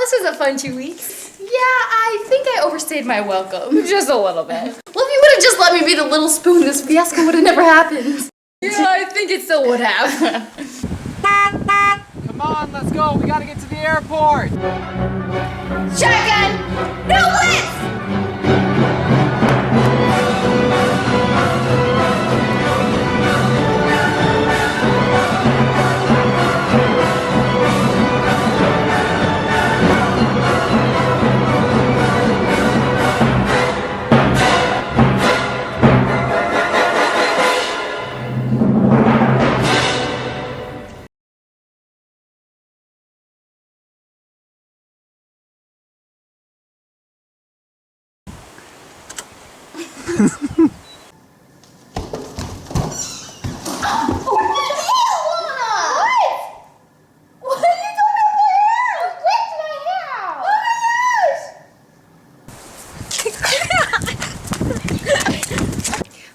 this was a fun 2 weeks. Yeah, I think I overstayed my welcome. Just a little bit. Well, if you would have just let me be the little spoon, this fiasco would have never happened. Yeah, I think it still would have. Come on, let's go. We gotta get to the airport. Shotgun! No Blitz!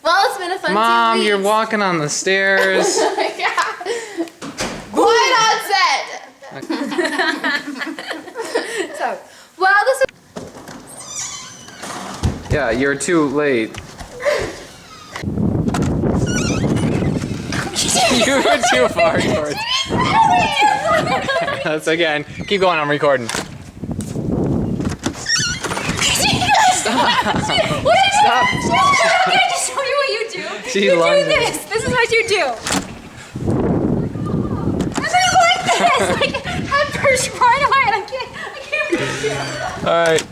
Well, it's been a fun 2 weeks. Mom, you're walking on the stairs. Yeah. Quiet on set. So, well, this is. Yeah, you're too late. You were too far towards. That's again. Keep going, I'm recording. Stop. Stop. I'm gonna just show you what you do. She You do lunged. this. This is what you do. I'm gonna go like this, like head first right away, and I can't reach you. All right.